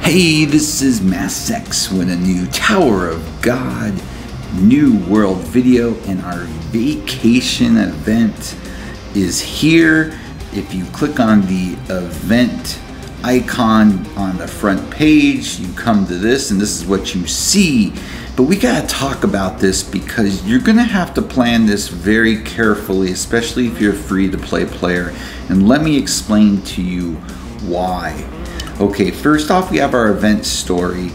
Hey, this is Massex with a new Tower of God New World video, and our vacation event is here. If you click on the event icon on the front page, you come to this and this is what you see. But we gotta talk about this because you're gonna have to plan this very carefully, especially if you're a free-to-play player. And let me explain to you why. Okay, first off, we have our event story,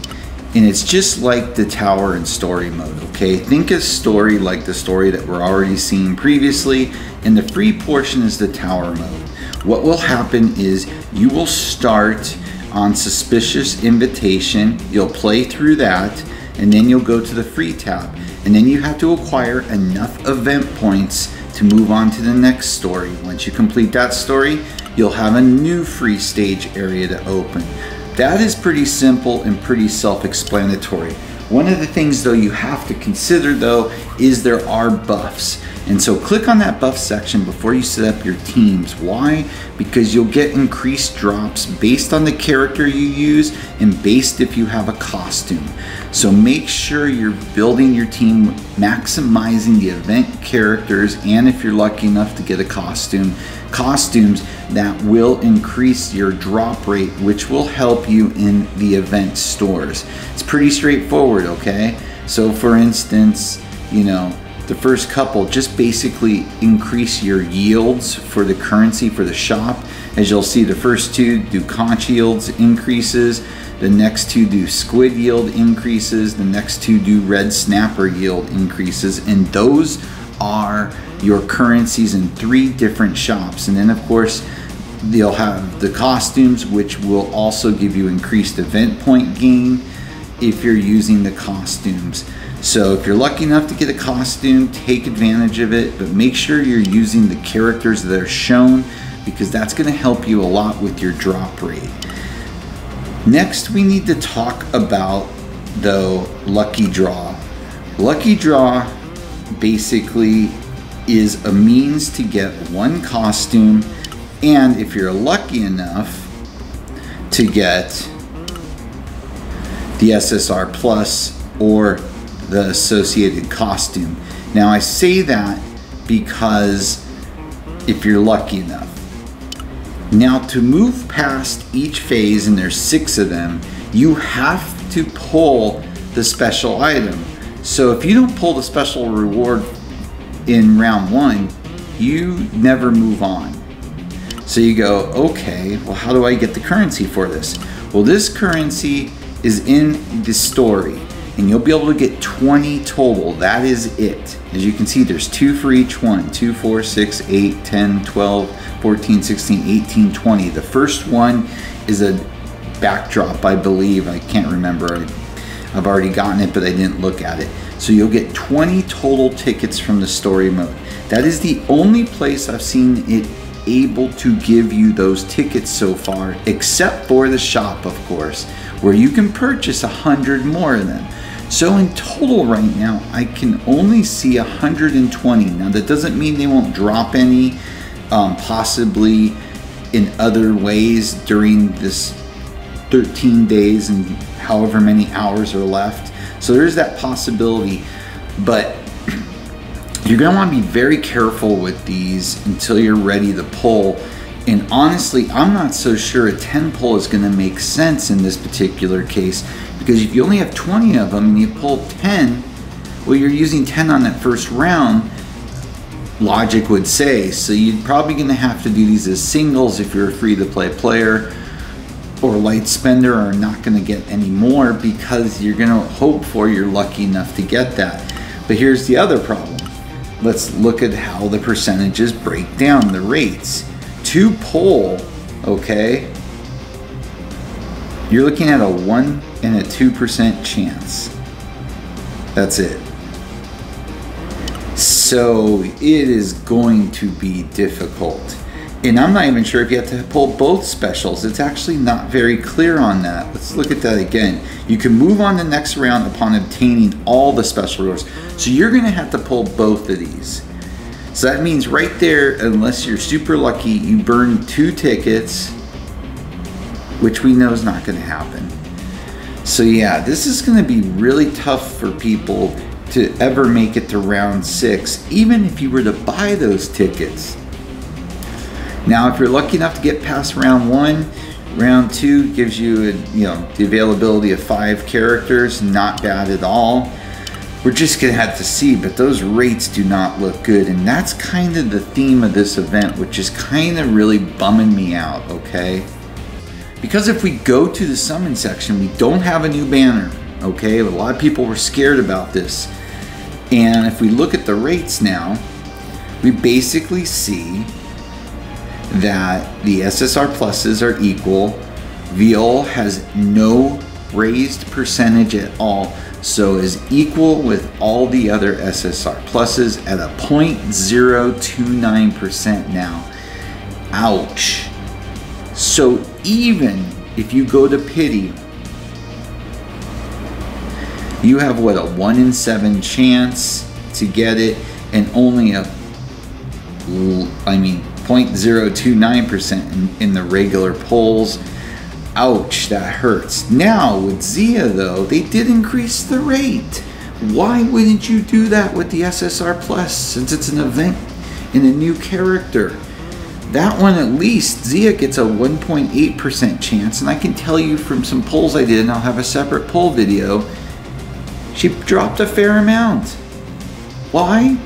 and it's just like the tower in story mode, okay? Think of story like the story that we're already seeing previously, and the free portion is the tower mode. What will happen is you will start on Suspicious Invitation, you'll play through that, and then you'll go to the free tab, and then you have to acquire enough event points to move on to the next story. Once you complete that story, you'll have a new free stage area to open. That is pretty simple and pretty self-explanatory. One of the things though you have to consider though is there are buffs. And so click on that buff section before you set up your teams. Why? Because you'll get increased drops based on the character you use and based if you have a costume. So make sure you're building your team, maximizing the event characters, and if you're lucky enough to get a costumes that will increase your drop rate, which will help you in the event stores. It's pretty straightforward, okay? So for instance, you know, the first couple, just basically increase your yields for the currency for the shop. As you'll see, the first two do conch yields increases, the next two do squid yield increases, the next two do red snapper yield increases, and those are your currencies in 3 different shops. And then of course you'll have the costumes, which will also give you increased event point gain if you're using the costumes. So if you're lucky enough to get a costume, take advantage of it, but make sure you're using the characters that are shown because that's going to help you a lot with your drop rate. Next, we need to talk about the lucky draw. Lucky draw basically is a means to get 1 costume, and if you're lucky enough to get the SSR Plus or the associated costume. Now I say that because if you're lucky enough. Now to move past each phase, and there's 6 of them, you have to pull the special item. So if you don't pull the special reward in round 1, you never move on. So you go, okay, well how do I get the currency for this? Well, this currency is in the story, and you'll be able to get 20 total. That is it. As you can see, there's 2 for each one. 2, 4, 6, 8, 10, 12, 14, 16, 18, 20. The first one is a backdrop, I believe. I can't remember. I've already gotten it, but I didn't look at it. So you'll get 20 total tickets from the story mode. That is the only place I've seen it able to give you those tickets so far, except for the shop, of course, where you can purchase 100 more of them. So in total right now, I can only see 120. Now that doesn't mean they won't drop any, possibly in other ways during this 13 days and however many hours are left. So there's that possibility, but you're gonna wanna be very careful with these until you're ready to pull. And honestly, I'm not so sure a 10 pull is gonna make sense in this particular case, because if you only have 20 of them and you pull 10, well, you're using 10 on that first round, logic would say. So you're probably gonna have to do these as singles if you're a free-to-play player, or light spender are not gonna get any more because you're gonna hope for you're lucky enough to get that. But here's the other problem. Let's look at how the percentages break down, the rates. To pull, okay, you're looking at a 1 and a 2% chance. That's it. So it is going to be difficult. And I'm not even sure if you have to pull both specials. It's actually not very clear on that. Let's look at that again. You can move on to the next round upon obtaining all the special rewards. So you're gonna have to pull both of these. So that means right there, unless you're super lucky, you burn 2 tickets, which we know is not gonna happen. So yeah, this is going to be really tough for people to ever make it to round 6, even if you were to buy those tickets. Now, if you're lucky enough to get past round 1, round 2 gives you, the availability of 5 characters. Not bad at all. We're just gonna have to see, but those rates do not look good, and that's kind of the theme of this event, which is kind of really bumming me out, okay? Because if we go to the summon section, we don't have a new banner, okay? A lot of people were scared about this. And if we look at the rates now, we basically see that the SSR pluses are equal. Viol has no raised percentage at all, so is equal with all the other SSR pluses at a 0.029% now. Ouch. So even if you go to pity, you have what, a 1 in 7 chance to get it, and only a 0.029% in the regular polls. Ouch, that hurts. Now with Zia though, they did increase the rate. Why wouldn't you do that with the SSR Plus, since it's an event in a new character? That one, at least Zia gets a 1.8% chance, and I can tell you from some polls I did, and I'll have a separate poll video, she dropped a fair amount. Why?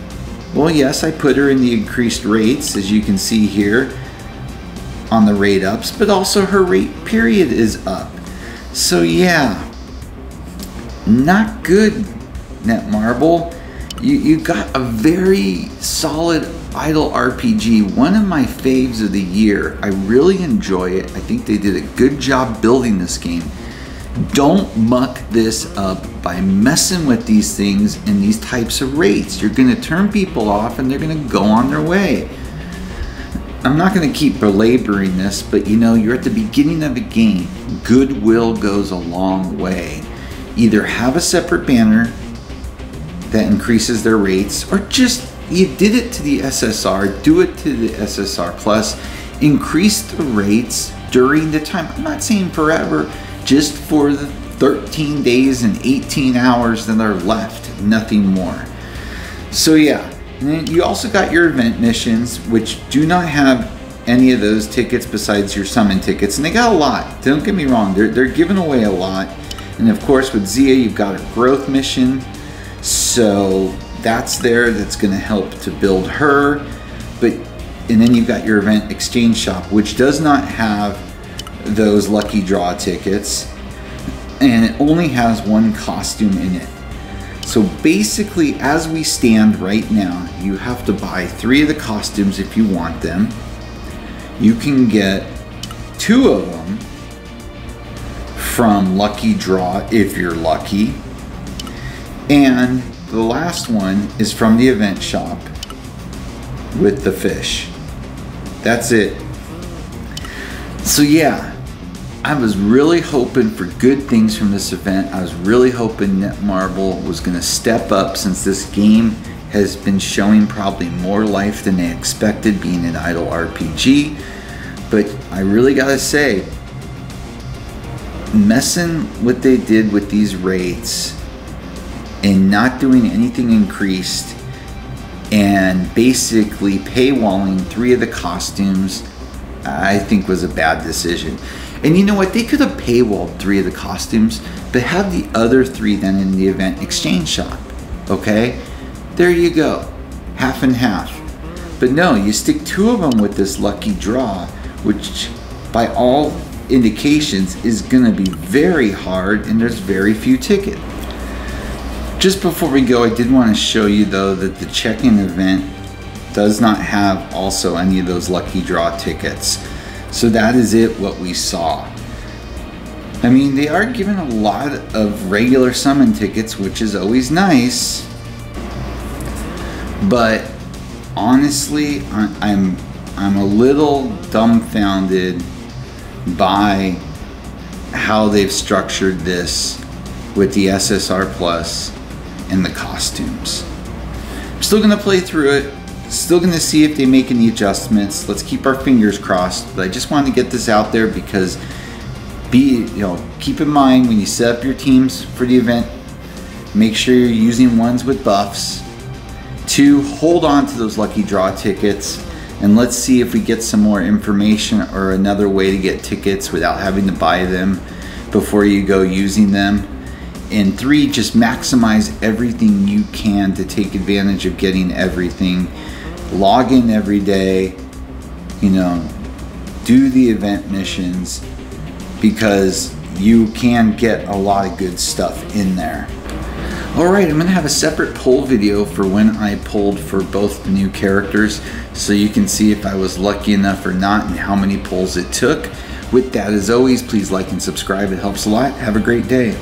Well, yes, I put her in the increased rates, as you can see here on the rate ups, but also her rate period is up. So yeah, not good, Netmarble. You got a very solid idle RPG, one of my faves of the year. I really enjoy it. I think they did a good job building this game. Don't muck this up by messing with these things and these types of rates. You're going to turn people off and they're going to go on their way. I'm not going to keep belaboring this, but you're at the beginning of a game. Goodwill goes a long way. Either have a separate banner that increases their rates, or just, you did it to the SSR, do it to the SSR Plus, increase the rates during the time. I'm not saying forever, just for the 13 days and 18 hours that are left, nothing more. So yeah, and then you also got your event missions, which do not have any of those tickets besides your summon tickets, and they got a lot. Don't get me wrong, they're giving away a lot. And of course with Zia, you've got a growth mission, so that's there, that's going to help to build her. And then you've got your event exchange shop, which does not have those lucky draw tickets, and it only has 1 costume in it. So basically, as we stand right now, you have to buy 3 of the costumes if you want them. You can get 2 of them from lucky draw if you're lucky, and the last one is from the event shop with the fish. That's it. So yeah, I was really hoping for good things from this event. I was really hoping Netmarble was going to step up, since this game has been showing probably more life than they expected, being an idle RPG. But I really gotta say, messing what they did with these rates and not doing anything increased, and basically paywalling 3 of the costumes, I think was a bad decision. And you know what? They could have paywalled 3 of the costumes, but have the other 3 then in the event exchange shop. Okay? There you go. Half and half. But no, you stick 2 of them with this lucky draw, which by all indications is going to be very hard, and there's very few tickets. Just before we go, I did want to show you though that the check-in event does not have also any of those lucky draw tickets. So that is it, what we saw. I mean, they are giving a lot of regular summon tickets, which is always nice. But honestly, I'm a little dumbfounded by how they've structured this with the SSR Plus and the costumes. I'm still gonna play through it, still gonna see if they make any adjustments. Let's keep our fingers crossed, but I just wanted to get this out there because keep in mind when you set up your teams for the event, make sure you're using ones with buffs. 2, hold on to those lucky draw tickets, and let's see if we get some more information or another way to get tickets without having to buy them before you go using them. And 3, just maximize everything you can to take advantage of getting everything. Log in every day, do the event missions, because you can get a lot of good stuff in there. Alright, I'm going to have a separate poll video for when I pulled for both the new characters, so you can see if I was lucky enough or not and how many pulls it took. With that, as always, please like and subscribe. It helps a lot. Have a great day.